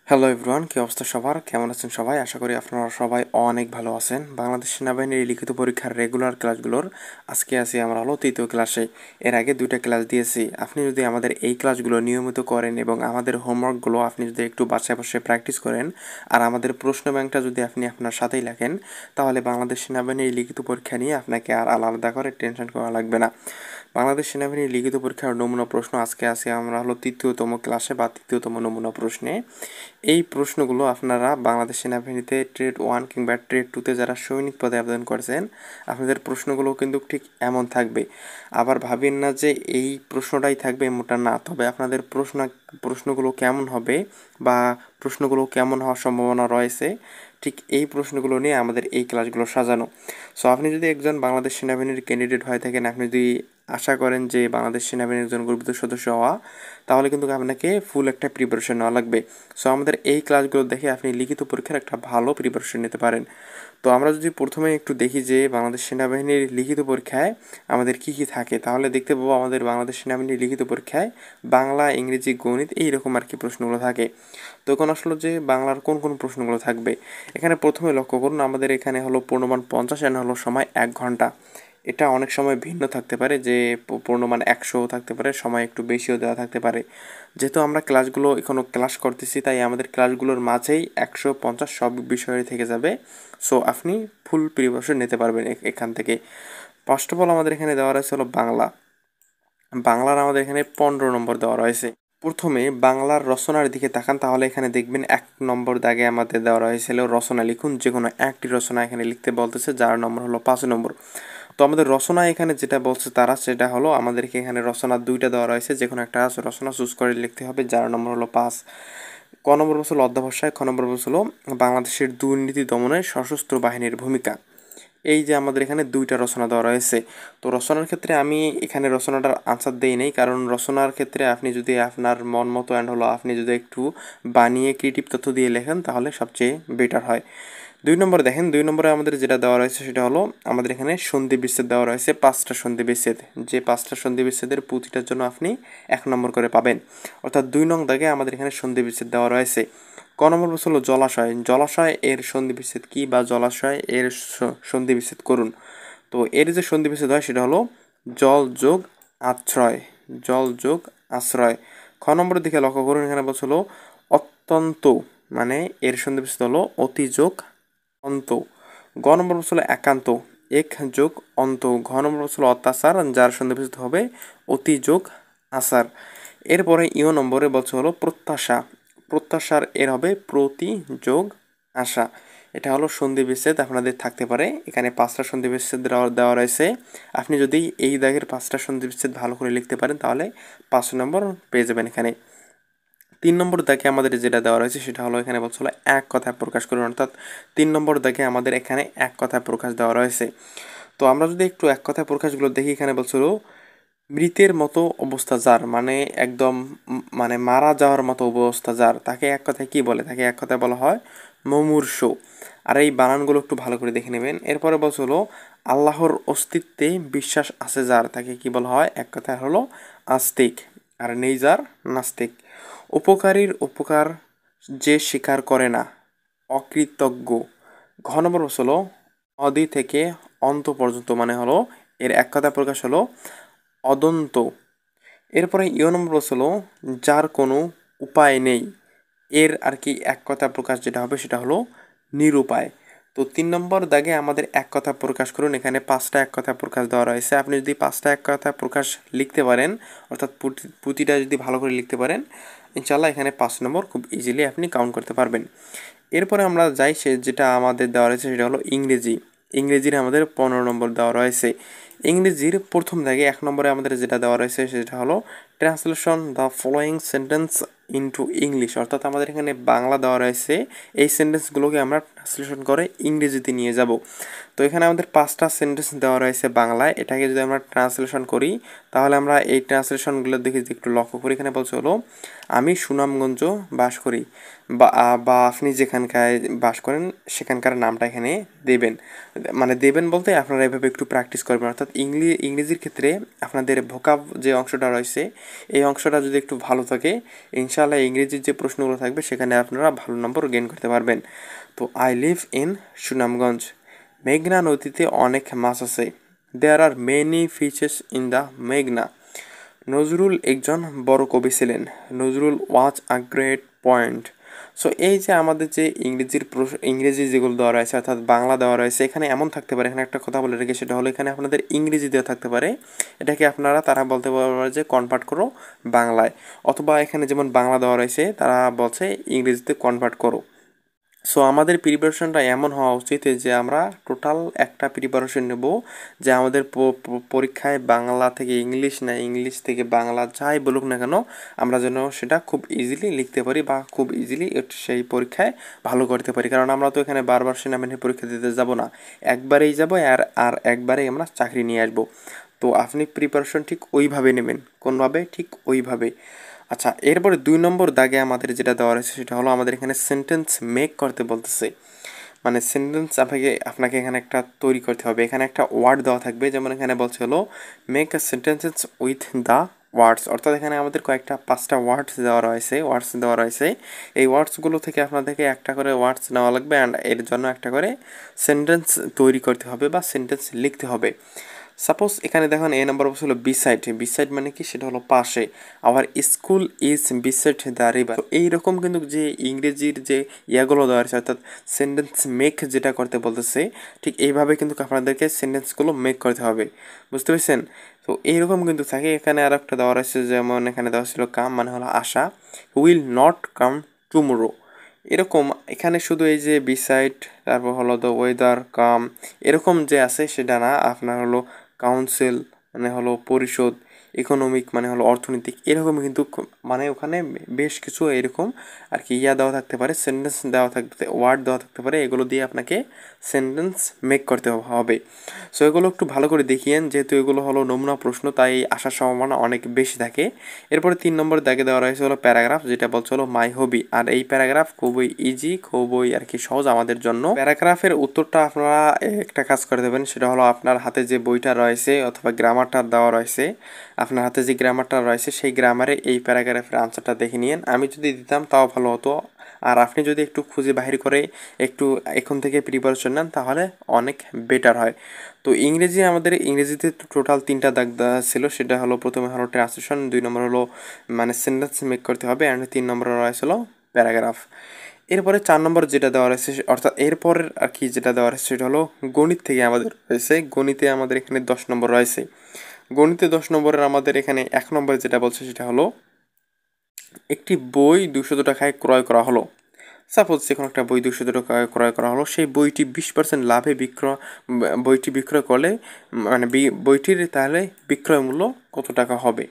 Hello everyone, কি অবস্থা সবার? কেমন আছেন সবাই? আশা করি আপনারা সবাই অনেক ভালো আছেন। বাংলাদেশ সেনাবাহিনীর লিখিত পরীক্ষার রেগুলার ক্লাসগুলোর আজকে আছি আমরা হলো ৩য় ক্লাসে। এর আগে ২টা ক্লাস দিয়েছি। আপনি যদি আমাদের এই ক্লাসগুলো নিয়মিত করেন এবং আমাদের হোমওয়ার্কগুলো আপনি যদি একটু বাসায় বসে প্র্যাকটিস করেন আর আমাদের প্রশ্ন ব্যাংকটা যদি আপনি আপনার সাথেই লেখেন, তাহলে বাংলাদেশ সেনাবাহিনীর লিখিত পরীক্ষা নিয়ে আপনাকে আর আলাদা করে টেনশন করা লাগবে না। বাংলাদেশ সেনাবাহিনীর লিখিত পরীক্ষার নমুনা প্রশ্ন আজকে আছি আমরা হলো ৩য়তম ক্লাসে বা ৩য়তম নমুনা প্রশ্নে। এই প্রশ্নগুলো আপনারা বাংলাদেশ সেনাবাহিনীতে ট্রেড 1 কিংবা ট্রেড 2-তে যারা সৈনিক পদে আবেদন করেছেন, আপনাদের প্রশ্নগুলো কিন্তু ঠিক এমন থাকবে। আবার ভাবেন না যে এই প্রশ্নটাই থাকবে, এমনটা না। তবে আপনাদের প্রশ্নগুলো কেমন হবে বা প্রশ্নগুলো কেমন হওয়ার সম্ভাবনা রয়েছে, ঠিক এই প্রশ্নগুলো নিয়ে আমাদের এই ক্লাসগুলো সাজানো। সো আপনি যদি একজন বাংলাদেশ সেনাবাহিনীর ক্যান্ডিডেট হয়ে থাকেন, আপনি যদি আশা করেন যে বাংলাদেশ সেনাবাহিনীর একজন গর্বিত সদস্য হওয়া, তাহলে কিন্তু আপনাকে ফুল একটা প্রিপারেশন নেওয়া লাগবে। সো আমাদের এই ক্লাসগুলো দেখে আপনি লিখিত পরীক্ষার একটা ভালো প্রিপারেশন নিতে পারেন। তো আমরা যদি প্রথমে একটু দেখি যে বাংলাদেশ সেনাবাহিনীর লিখিত পরীক্ষায় আমাদের কি কি থাকে, তাহলে দেখতে পাবো আমাদের বাংলাদেশ সেনাবাহিনীর লিখিত পরীক্ষায় বাংলা, ইংরেজি, গণিত এইরকম আর কি প্রশ্নগুলো থাকে। তো এখন আসলে যে বাংলার কোন কোন প্রশ্নগুলো থাকবে, এখানে প্রথমে লক্ষ্য করুন আমাদের এখানে হলো পূর্ণমান 50 এন্ড হলো সময় 1 ঘন্টা। এটা অনেক সময় ভিন্ন থাকতে পারে, যে পূর্ণমান 100 থাকতে পারে, সময় একটু বেশিও দেওয়া থাকতে পারে। যেহেতু আমরা ক্লাসগুলো এখনও ক্লাস করতেছি, তাই আমাদের ক্লাসগুলোর মাঝেই 150 সব বিষয় থেকে যাবে। সো আপনি ফুল প্রিপারেশন নিতে পারবেন এখান থেকে। ফার্স্ট অফ অল আমাদের এখানে দেওয়া রয়েছে হলো বাংলা। বাংলার আমাদের এখানে 15 নম্বর দেওয়া রয়েছে। প্রথমে বাংলার রচনার দিকে তাকান, তাহলে এখানে দেখবেন 1 নম্বর দাগে আমাদের দেওয়া রয়েছিল রচনা লিখুন। যে কোনো একটি রচনা এখানে লিখতে বলতেছে, যার নম্বর হলো 5 নম্বর। তো আমাদের রচনা এখানে যেটা বলছে তারা, সেটা হলো আমাদেরকে এখানে রচনা 2টা দেওয়া রয়েছে, যে কোনো একটা রচনা চুজ করে লিখতে হবে, যার নম্বর হলো 5। ক নম্বর বলছিল অধ্যবসায়, খ নম্বর বলছিল বাংলাদেশের দুর্নীতি দমনে সশস্ত্র বাহিনীর ভূমিকা। এই যে আমাদের এখানে 2টা রচনা দেওয়া রয়েছে। তো রচনার ক্ষেত্রে আমি এখানে রচনাটার আনসার দেই নাই, কারণ রচনার ক্ষেত্রে আপনি যদি আপনার মন মতো অ্যান্ড হলো আপনি যদি একটু বানিয়ে ক্রিয়েটিভ তথ্য দিয়ে লেখেন, তাহলে সবচেয়ে বেটার হয়। 2 নম্বরে দেখেন, 2 নম্বরে আমাদের যেটা দেওয়া রয়েছে সেটা হলো আমাদের এখানে সন্ধি বিচ্ছেদ দেওয়া রয়েছে 5টা সন্ধি বিচ্ছেদ। যে 5টা সন্ধি বিচ্ছেদের প্রতিটার জন্য আপনি 1 নম্বর করে পাবেন। অর্থাৎ 2 নং দাগে আমাদের এখানে সন্ধি বিচ্ছেদ দেওয়া রয়েছে। ক নম্বর প্রশ্ন হলো জলাশয়। জলাশয় এর সন্ধি বিচ্ছেদ কি, বা জলাশয় এর সন্ধি বিচ্ছেদ করুন। তো এর যে সন্ধি বিচ্ছেদ হয় সেটা হলো জল যোগ আশ্রয়। জল যোগ আশ্রয়। খ নম্বরের দিকে লক্ষ্য করুন, এখানে বলছে হলো অত্যন্ত, মানে এর সন্ধি বিচ্ছেদ হলো অতি যোগ অন্ত। গ নম্বর বলছিল একান্ত, এক যোগ অন্ত। ঘ নম্বর বলছিল অত্যাচার, যার সন্ধি বিচ্ছেদ হবে অতি যোগ আচার। এরপরে ইও নম্বরে বলছে হলো প্রত্যাশা। প্রত্যাশার এর হবে প্রতি যোগ আশা। এটা হলো সন্ধি বিচ্ছেদ আপনাদের থাকতে পারে। এখানে 5টা সন্ধি বিচ্ছেদ দেওয়া রয়েছে। আপনি যদি এই দাগের 5টা সন্ধি বিচ্ছেদ ভালো করে লিখতে পারেন, তাহলে 5 নম্বর পেয়ে যাবেন এখানে। 3 নম্বর দাগে আমাদের যেটা দেওয়া রয়েছে সেটা হলো এখানে বলছিল এক কথায় প্রকাশ করুন। অর্থাৎ 3 নম্বর দাগে আমাদের এখানে এক কথায় প্রকাশ দেওয়া রয়েছে। তো আমরা যদি একটু এক কথায় প্রকাশগুলো দেখি, এখানে বলছিল মৃতের মতো অবস্থা যার, মানে একদম মানে মারা যাওয়ার মতো অবস্থা যার, তাকে এক কথায় কি বলে? তাকে এক কথায় বলা হয় মুমূর্ষু। আর এই বানানগুলো একটু ভালো করে দেখে নেবেন। এরপরে বলছে হলো আল্লাহর অস্তিত্বে বিশ্বাস আছে যার, তাকে কি বলা হয়? এক কথায় হলো আস্তিক। আর নেই যার, নাস্তিক। উপকারীর উপকার যে স্বীকার করে না, অকৃতজ্ঞ। ঘ নম্বর হলো অদি থেকে অন্ত পর্যন্ত, মানে হলো এর এক কথা প্রকাশ হলো অদন্ত। এরপরে ইয় নম্বর হলো যার কোনো উপায় নেই। এর আর কি এক কথা প্রকাশ যেটা হবে সেটা হলো নিরুপায়। তো 3 নম্বর দাগে আমাদের এক কথা প্রকাশ করুন। এখানে 5টা এক কথা প্রকাশ দেওয়া রয়েছে। আপনি যদি 5টা এক কথা প্রকাশ লিখতে পারেন, অর্থাৎ প্রতিটা যদি ভালো করে লিখতে পারেন, ইনশাল্লাহ এখানে 5 নম্বর খুব ইজিলি আপনি কাউন্ট করতে পারবেন। এরপরে আমরা যাই, সে যেটা আমাদের দেওয়া রয়েছে সেটা হলো ইংরেজি। ইংরেজির আমাদের 15 নম্বর দেওয়া রয়েছে। ইংরেজির প্রথম দাগে 1 নম্বরে আমাদের যেটা দেওয়া রয়েছে সেটা হলো translation the following sentence into English. অর্থাৎ আমাদের এখানে বাংলা দেওয়া রয়েছে, এই সেন্টেন্সগুলোকে আমরা ট্রান্সলেশন করে ইংরেজিতে নিয়ে যাব। তো এখানে আমাদের 5টা সেন্টেন্স দেওয়া রয়েছে বাংলায়। এটাকে যদি আমরা ট্রান্সলেশন করি, তাহলে আমরা এই ট্রান্সলেশনগুলোর দিকে যদি একটু লক্ষ্য করি, এখানে বলছে হলো আমি সুনামগঞ্জ বাস করি, বা আপনি যেখানকায় বাস করেন সেখানকার নামটা এখানে দেবেন। মানে দেবেন বলতে আপনারা এভাবে একটু প্র্যাকটিস করবেন। অর্থাৎ ইংরেজির ক্ষেত্রে আপনাদের ভোকাব যে অংশটা রয়েছে, এই অংশটা যদি একটু ভালো থাকে, ইনশাল্লাহ ইনশাআল্লাহ ইংরেজির যে প্রশ্নগুলো থাকবে সেখানে আপনারা ভালো নম্বর গেইন করতে পারবেন। তো আই লিভ ইন সুনামগঞ্জ। মেঘনা নদীতে অনেক মাছ আছে। There are many fishes in the মেঘনা। নজরুল একজন বড় কবি ছিলেন। Nazrul was a great poet. So এই যে আমাদের যে ইংরেজি যেগুলো দেওয়া রয়েছে অর্থাৎ বাংলা দেওয়া রয়েছে, এখানে এমন থাকতে পারে, এখানে একটা কথা বলে রেখে সেটা হলো এখানে আপনাদের ইংরেজি দেওয়া থাকতে পারে, এটাকে তারা বলতে পারবে যে কনভার্ট করো বাংলায়, অথবা এখানে যেমন বাংলা দেওয়া রয়েছে তারা বলছে ইংরেজিতে কনভার্ট করো। সো আমাদের প্রিপারেশনটা এমন হওয়া উচিত যে আমরা টোটাল একটা প্রিপারেশন নেব যে আমাদের পরীক্ষায় বাংলা থেকে ইংলিশ না ইংলিশ থেকে বাংলা যাই বলুক না কেন আমরা যেন সেটা খুব ইজিলি লিখতে পারি বা খুব ইজিলি সেই পরীক্ষায় ভালো করতে পারি। কারণ আমরা তো এখানে বারবার সেনাবাহিনীর পরীক্ষা দিতে যাব না, একবারেই যাব আর একবারেই আমরা চাকরি নিয়ে আসবো। তো আপনি প্রিপারেশন ঠিক ওইভাবে নেবেন। কোনভাবে? ঠিক ওইভাবে। আচ্ছা, এরপরে 2 নম্বর দাগে আমাদের যেটা দেওয়া রয়েছে সেটা হলো আমাদের এখানে সেন্টেন্স মেক করতে বলতেছে। মানে সেন্টেন্স আপনাকে এখানে একটা তৈরি করতে হবে। এখানে একটা ওয়ার্ড দেওয়া থাকবে, যেমন এখানে বলছে হলো make a sentences with the words, অর্থাৎ এখানে আমাদের কয়েকটা 5টা ওয়ার্ডস দেওয়া রয়েছে। এই ওয়ার্ডসগুলো থেকে আপনাদেরকে একটা করে ওয়ার্ডস নেওয়া লাগবে অ্যান্ড এর জন্য একটা করে সেন্টেন্স তৈরি করতে হবে বা সেন্টেন্স লিখতে হবে। সাপোজ এখানে দেখুন এ নাম্বার হলো বিসাইড। বিসাইড মানে কি? সেটা হলো পাশে। আবার school is beside the river. তো এইরকম কিন্তু যে ইংরেজির যে ইয়াগুলো দেওয়া আছে অর্থাৎ সেন্টেন্স মেক যেটা করতে বলতেছে, ঠিক এইভাবে কিন্তু আপনাদেরকে সেন্টেন্সগুলো মেক করতে হবে। বুঝতে পেরেছেন? তো এইরকম কিন্তু থাকে। এখানে আর একটা দেওয়া রয়েছে, যেমন এখানে দেওয়া ছিল কাম মানে হলো আশা, উইল নট কাম টুমোরো। এরকম এখানে শুধু এই যে বিসাইড, তারপর হলো দ্য ওয়েদার, কাম, এরকম যে আছে সেটা না। আপনার হলো কাউন্সিল মানে হলো পরিষদ, ইকোনমিক মানে হলো অর্থনৈতিক, এরকম কিন্তু মানে ওখানে বেশ কিছু এরকম আর কি দেওয়া থাকতে পারে, সেন্টেন্স দেওয়া থাকতে, ওয়ার্ড দেওয়া থাকতে পারে, এগুলো দিয়ে আপনাকে সেন্টেন্স মেক করতে হবে। সো এগুলো একটু ভালো করে দেখিয়েন, যেহেতু এগুলো হলো নমুনা প্রশ্ন তাই আসার সম্ভাবনা অনেক বেশি থাকে। এরপরে 3 নম্বর দাগে দেওয়া রয়েছে হলো প্যারাগ্রাফ, যেটা বলছে হলো মাই হবি। আর এই প্যারাগ্রাফ খুবই ইজি, খুবই আর কি সহজ আমাদের জন্য। প্যারাগ্রাফের উত্তরটা আপনারা একটা কাজ করে দেবেন, সেটা হলো আপনার হাতে যে বইটা রয়েছে অথবা গ্রামারটা দেওয়া রয়েছে, আপনার হাতে যে গ্রামারটা রয়েছে সেই গ্রামারে এই প্যারাগ্রাফের আনসারটা দেখে নিন। আমি যদি দিতাম তাও ভালো হতো, আর আপনি যদি একটু খুঁজে বাহির করে একটু এখন থেকে প্রিপারেশন নেন তাহলে অনেক বেটার হয়। তো ইংরেজিতে টোটাল 3টা দাগ দেওয়া ছিল, সেটা হলো প্রথমে হলো ট্রান্সলেশন, 2 নম্বর হলো মানে সেন্টেন্স মেক করতে হবে, অ্যান্ড 3 নম্বর রয়েছিল প্যারাগ্রাফ। এরপরে 4 নম্বর যেটা দেওয়া রয়েছে অর্থাৎ এরপরের আর কি যেটা দেওয়া রয়েছে সেটা হলো গণিত থেকে আমাদের রয়েছে। গণিতে আমাদের এখানে 10 নম্বর রয়েছে। গণিতে 10 নম্বরের আমাদের এখানে 1 নম্বরে যেটা বলছে সেটা হলো একটি বই 200 টাকায় ক্রয় করা হলো। সাপোজ যে কোনো একটা বই 200 টাকায় ক্রয় করা হলো, সেই বইটি 20% লাভে বইটি বিক্রয় করলে মানে বইটির তাহলে বিক্রয় মূল্য কত টাকা হবে?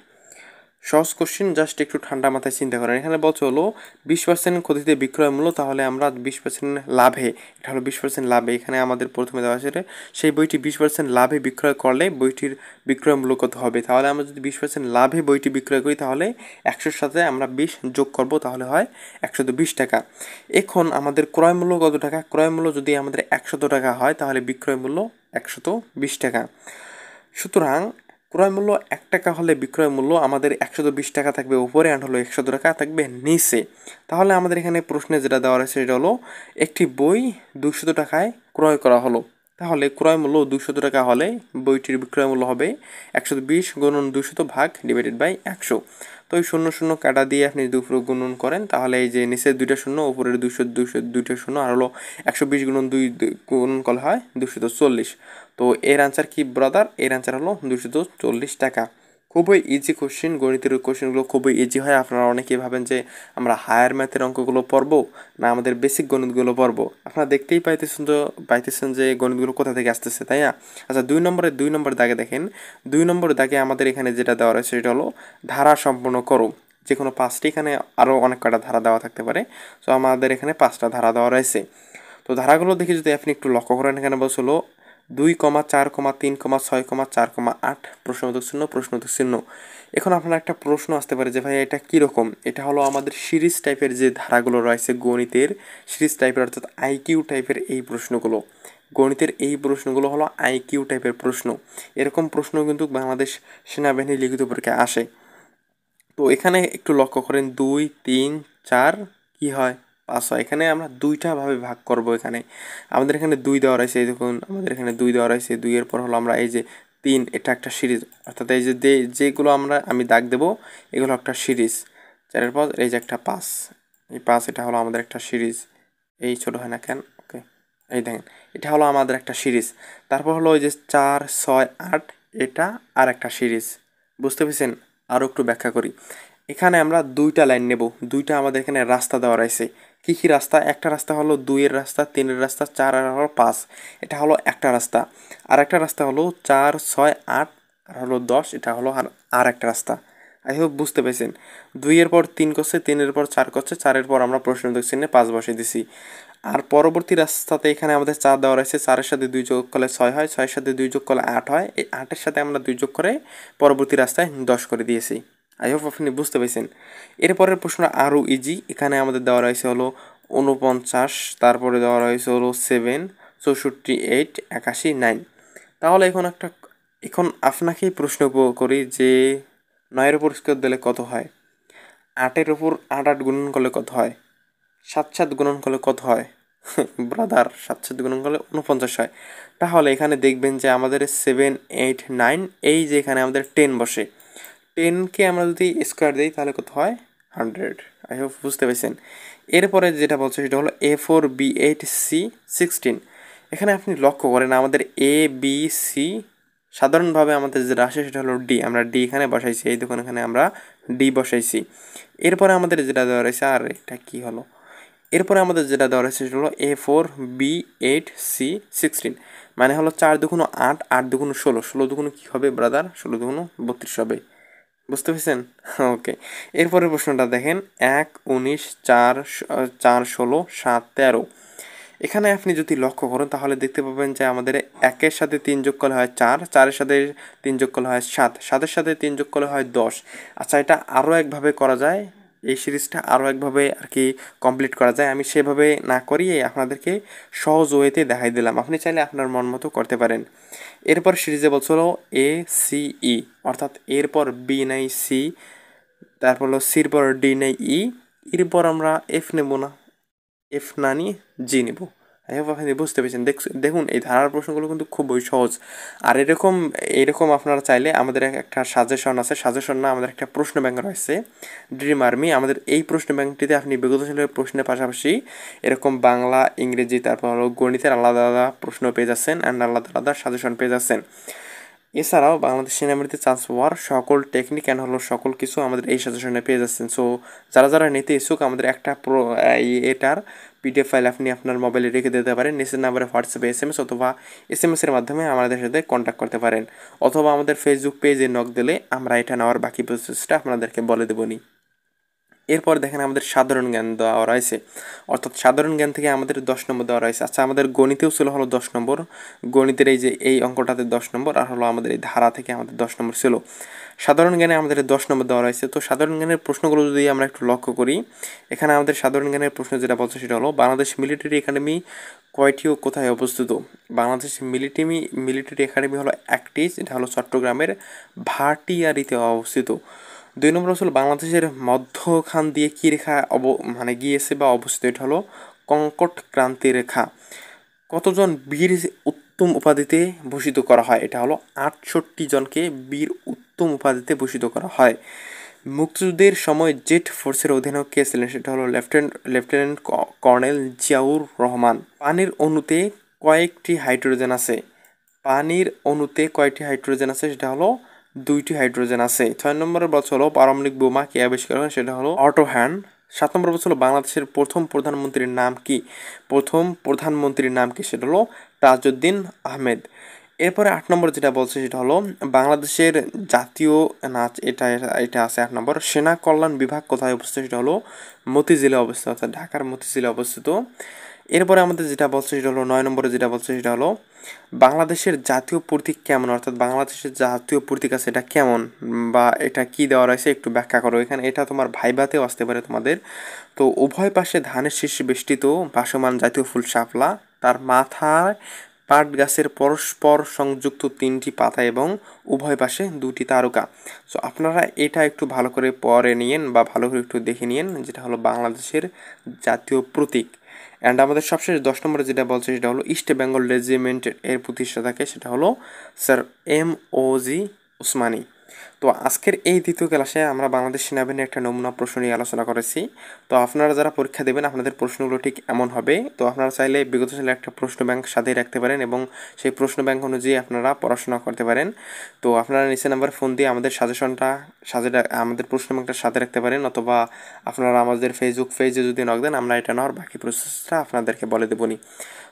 সহজ কোশ্চেন, জাস্ট একটু ঠান্ডা মাথায় চিন্তা করেন। এখানে বলছে হলো 20% ক্ষতিতে বিক্রয় মূল্য, তাহলে আমরা 20% লাভে, এটা হলো 20% লাভে। এখানে আমাদের প্রথমে দেওয়া আছে সেই বইটি 20% লাভে বিক্রয় করলে বইটির বিক্রয় মূল্য কত হবে। তাহলে আমরা যদি 20% লাভে বইটি বিক্রয় করি তাহলে 100-র সাথে আমরা 20 যোগ করব, তাহলে হয় 120 টাকা। এখন আমাদের ক্রয় মূল্য কত টাকা? ক্রয় মূল্য যদি আমাদের 100 টাকা হয় তাহলে বিক্রয় মূল্য 120 টাকা। সুতরাং ক্রয় মূল্য 1 টাকা হলে বিক্রয় মূল্য আমাদের 120 টাকা থাকবে উপরে, আর হলো 100 টাকা থাকবে নিচে। তাহলে আমাদের এখানে প্রশ্নে যেটা দেওয়া রয়েছে সেটা হলো একটি বই 200 টাকায় ক্রয় করা হলো। তাহলে ক্রয় মূল্য 200 টাকা হলে বইটির বিক্রয় মূল্য হবে 120 গুণন 200 ভাগ ডিভাইডেড বাই 100। তো এই 0 0 কাটা দিয়ে আপনি যদি উপরে গুণন করেন তাহলে এই যে নিচে 2টা শূন্য, উপরের 200 2টা শূন্য, আর হলো 120 গুণন 2 গুণন করলে হয় 240। তো এর আনসার কি ব্রাদার? এর আনসার হলো 240 টাকা। খুবই ইজি কোশ্চেন, গণিতের কোশ্চেনগুলো খুবই ইজি হয়। আপনারা অনেকেই ভাবেন যে আমরা হায়ার ম্যাথের অঙ্কগুলো পড়বো না আমাদের বেসিক গণিতগুলো পড়বো। আপনারা দেখতেই পাইতেছেন যে গণিতগুলো কোথা থেকে আসতেছে, তাই না? আচ্ছা, 2 নম্বর দাগে দেখেন। 2 নম্বর দাগে আমাদের এখানে যেটা দেওয়া রয়েছে সেটা হলো ধারা সম্পূর্ণ করো। যে কোনো 5টি, এখানে আরও অনেক কটা ধারা দেওয়া থাকতে পারে। সো আমাদের এখানে 5টা ধারা দেওয়া রয়েছে। তো ধারাগুলো দেখে যদি আপনি একটু লক্ষ্য করেন, এখানে বলছিল 2,4,3,6,4,8 প্রশ্নোত্তর চিহ্ন। এখন আপনার একটা প্রশ্ন আসতে পারে যে ভাই এটা কীরকম? এটা হলো আমাদের সিরিজ টাইপের যে ধারাগুলো রয়েছে গণিতের, সিরিজ টাইপের অর্থাৎ আইকিউ টাইপের এই প্রশ্নগুলো। গণিতের এই প্রশ্নগুলো হলো আইকিউ টাইপের প্রশ্ন। এরকম প্রশ্ন কিন্তু বাংলাদেশ সেনাবাহিনীর লিখিত পরীক্ষায় আসে। তো এখানে একটু লক্ষ্য করেন 2 3 4 কি হয় 5 হয়। এখানে আমরা দুইটা ভাবে ভাগ করব। এখানে আমাদের এখানে 2 দেওয়া রয়েছে, এই দেখুন আমাদের এখানে 2 দেওয়া রয়েছে। 2 এর পর হলো আমরা এই যে 3, এটা একটা সিরিজ, অর্থাৎ এই যে যেগুলো আমি দাগ দেব এগুলো একটা সিরিজ। 4 এর পর এই যে একটা 5, এই 5 এটা হলো আমাদের একটা সিরিজ। এই ছোট হয় না কেন? ওকে, এই দেখেন এটা হলো আমাদের একটা সিরিজ। তারপর হলো ওই যে 4 6 8, এটা আর একটা সিরিজ। বুঝতে পেরেছেন? আরও একটু ব্যাখ্যা করি। এখানে আমরা দুইটা লাইন নেব, দুইটা আমাদের এখানে রাস্তা দেওয়া রয়েছে। কি কি রাস্তা? একটা রাস্তা হলো 2 এর রাস্তা, 3 এর রাস্তা, 4 আর হলো 5, এটা হলো একটা রাস্তা। আর একটা রাস্তা হলো 4 6 8 আর হলো 10, এটা হলো আর একটা রাস্তা। আই হোপ বুঝতে পেরেছেন। 2 এর পর 3 করছে, 3 এর পর 4 করছে, 4 এর পর আমরা প্রশ্নবোধক চিহ্নে 5 বসিয়ে দিছি। আর পরবর্তী রাস্তাতে এখানে আমাদের 4 দেওয়া রয়েছে, 4 এর সাথে 2 যোগ করলে 6 হয়, 6 এর সাথে 2 যোগ করলে 8 হয়, এই 8 এর সাথে আমরা 2 যোগ করে পরবর্তী রাস্তায় 10 করে দিয়েছি। আই হোপ আপনি বুঝতে পেরেছেন। এরপরের প্রশ্নটা আরও ইজি। এখানে আমাদের দেওয়া রয়েছে হলো 49, তারপরে দেওয়া রয়েছে হলো 7 64 8 81 9। তাহলে এখন আপনাকেই প্রশ্ন করি যে 9 এর উপর স্কোয়ার দিলে কত হয়? 8 এর উপর 8 8 গুণন করলে কত হয়? 7 7 গুণন করলে কত হয়? ব্রাদার, 7 7 গুণন করলে 49 হয়। তাহলে এখানে দেখবেন যে আমাদের 7 8 9, এই যে এখানে আমাদের 10 বসে, 10কে আমরা যদি স্কোয়ার দিই তাহলে কত হয়? 100। আই হোপ বুঝতে পেরেছেন। এরপরে যেটা বলছে সেটা হলো A4 B8 C16। এখানে আপনি লক্ষ্য করেন আমাদের এ বি সি, সাধারণভাবে আমাদের যেটা আসে সেটা হলো ডি, আমরা ডি এখানে বসাইছি, এই দেখুন এখানে আমরা ডি বসাইছি। এরপরে আমাদের যেটা দেওয়া রয়েছে, আর এটা কি হলো, এরপরে আমাদের যেটা দেওয়া রয়েছে সেটা হলো A4 B8 C16, মানে হলো 4 দুগুণ 8 8 দুগুণ 16, 16 দুগুণ কী হবে ব্রাদার? 16 দুগুণ 32 হবে। বুঝতে পেরেছেন? ওকে, এরপরের প্রশ্নটা দেখেন 1 19 4 4 16 7 13। এখানে আপনি যদি লক্ষ্য করেন তাহলে দেখতে পাবেন যে আমাদের 1 এর সাথে 3 যোগ করলে হয় 4, 4 এর সাথে 3 যোগ করলে হয় 7, 7 এর সাথে 3 যোগ করলে হয় 10। আচ্ছা, এটা আরও একভাবে করা যায়, এই সিরিজটা আরও একভাবে আর কি কমপ্লিট করা যায়। আমি সেভাবে না করিয়ে আপনাদেরকে সহজ ওয়েতে দেখাই দিলাম, আপনি চাইলে আপনার মন মতো করতে পারেন। এরপর সিরিজে বলছিল এ সি ই, অর্থাৎ এরপর বি নাই সি, তারপর হলো সির পর ডি নাই ই, এরপর আমরা এফ নেব না, এফ না নিয়ে জি নেব। আই হোপ আপনি বুঝতে পেরেছেন। দেখুন এই ধারার প্রশ্নগুলো কিন্তু খুবই সহজ। আর এরকম আপনারা চাইলে আমাদের একটা সাজেশন আছে, সাজেশন না, আমাদের একটা প্রশ্ন ব্যাংক রয়েছে ড্রিম আর্মি। আমাদের এই প্রশ্ন ব্যাংকটিতে আপনি বিগত সালের প্রশ্নের পাশাপাশি এরকম বাংলা, ইংরেজি, তারপর হলো গণিতের আলাদা আলাদা প্রশ্ন পেয়ে যাচ্ছেন অ্যান্ড আলাদা আলাদা সাজেশন পেয়ে যাচ্ছেন। এছাড়াও বাংলাদেশ সেনাবাহিনীতে চান্স পাওয়ার সকল টেকনিক অ্যান্ড হলো সকল কিছু আমাদের এই সাজেশনে পেয়ে যাচ্ছেন। সো যারা যারা নিতে ইচ্ছুক আমাদের একটা এটার পিডিএফ ফাইল আপনি আপনার মোবাইলে রেখে দিতে পারেন। নিচের নাম্বারে হোয়াটসঅ্যাপে SMS অথবা SMS এর মাধ্যমে আমাদের সাথে কন্ট্যাক্ট করতে পারেন, অথবা আমাদের ফেসবুক পেজে নক দিলে আমরা এটা নেওয়ার বাকি প্রসেসটা আপনাদেরকে বলে দেবনি। এরপর দেখেন আমাদের সাধারণ জ্ঞান দেওয়া রয়েছে, অর্থাৎ সাধারণ জ্ঞান থেকে আমাদের 10 নম্বর দেওয়া রয়েছে। আচ্ছা, আমাদের গণিতেও ছিল হলো 10 নম্বর, গণিতের এই যে এই অঙ্কটাতে 10 নম্বর, আর হলো আমাদের এই ধারা থেকে আমাদের 10 নম্বর ছিল। সাধারণ জ্ঞানে আমাদের 10 নম্বর দেওয়া রয়েছে। তো সাধারণ জ্ঞানের প্রশ্নগুলো যদি আমরা একটু লক্ষ্য করি, এখানে আমাদের সাধারণ জ্ঞানের প্রশ্ন যেটা বলছে সেটা হলো বাংলাদেশ মিলিটারি একাডেমি কয়টি ও কোথায় অবস্থিত? বাংলাদেশ মিলিটারি একাডেমি হলো একটি, এটা হলো চট্টগ্রামের ভাটিয়ারিতে অবস্থিত। 2 নম্বর হলো বাংলাদেশের মধ্যখান দিয়ে কী রেখা মানে গিয়েছে বা অবস্থিত? এটা হলো কঙ্কট ক্রান্তি রেখা। কতজন বীর উত্তম উপাধিতে ভূষিত করা হয়? এটা হলো 68 জনকে বীর উত্তম উপাধিতে ভূষিত করা হয়। মুক্তিযুদ্ধের সময় জেট ফোর্সের অধিনায়ক কে ছিলেন? সেটা হলো লেফটেন্যান্ট কর্নেল জিয়াউর রহমান। পানির অণুতে কয়েকটি হাইড্রোজেন আছে? পানির অণুতে কয়টি হাইড্রোজেন আছে? সেটা হলো 2টি হাইড্রোজেন আছে। 6 নম্বরের বছর হলো পারমাণবিক বোমা কে আবিষ্কার করেন? সেটা হলো অটো হ্যান। 7 নম্বর বছর হলো বাংলাদেশের প্রথম প্রধানমন্ত্রীর নাম কি? প্রথম প্রধানমন্ত্রীর নাম কি? সেটা হলো তাজউদ্দিন আহমেদ। এরপরে 8 নম্বর যেটা বলছে সেটা হলো বাংলাদেশের জাতীয় নাচ, এটা আছে 8 নম্বর। সেনা কল্যাণ বিভাগ কোথায় অবস্থিত? সেটা হলো মতিঝিলে অবস্থিত, অর্থাৎ ঢাকার মতিঝিলে অবস্থিত। এরপরে আমাদের যেটা বলছে সেটা হলো 9 নম্বরে যেটা বলছে সেটা হলো বাংলাদেশের জাতীয় প্রতীক কেমন? অর্থাৎ বাংলাদেশের জাতীয় প্রতীক আছে এটা কেমন, বা এটা কি দেওয়া রয়েছে একটু ব্যাখ্যা করো। এখানে এটা তোমার ভাইভাতেও আসতে পারে তোমাদের। তো উভয় পাশে ধানের শীষ বেষ্টিত ভাসমান জাতীয় ফুল শাপলা, তার মাথায় পাট গাছের পরস্পর সংযুক্ত 3টি পাতা এবং উভয় পাশে 2টি তারকা। সো আপনারা এটা একটু ভালো করে পড়ে নিয়েন বা ভালো করে একটু দেখে নিয়েন, যেটা হলো বাংলাদেশের জাতীয় প্রতীক। অ্যান্ড আমাদের সবশেষ 10 নম্বরে যেটা বলছে সেটা হলো ইস্ট বেঙ্গল রেজিমেন্টের এর প্রতিষ্ঠাতাকে, সেটা হলো স্যার M.O.G. উসমানী। তো আজকের এই দ্বিতীয় ক্লাসে আমরা বাংলাদেশ সেনাবাহিনীর একটা নমুনা প্রশ্ন নিয়ে আলোচনা করেছি। তো আপনারা যারা পরীক্ষা দেবেন আপনাদের প্রশ্নগুলো ঠিক এমন হবে। তো আপনারা চাইলে বিগত সালে একটা প্রশ্ন ব্যাংক সাথে রাখতে পারেন এবং সেই প্রশ্ন ব্যাংক অনুযায়ী আপনারা পড়াশোনা করতে পারেন। তো আপনারা নিচে নাম্বার ফোন দিয়ে আমাদের সাজেশনটা আমাদের প্রশ্ন ব্যাংকটা সাথে রাখতে পারেন, অথবা আপনারা আমাদের ফেসবুক পেজে যদি নক দেন আমরা এটা নেওয়ার বাকি প্রসেসটা আপনাদেরকে বলে দেবনি।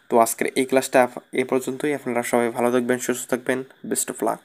তো আজকের এই ক্লাসটা এ পর্যন্তই। আপনারা সবাই ভালো থাকবেন, সুস্থ থাকবেন। Best of luck.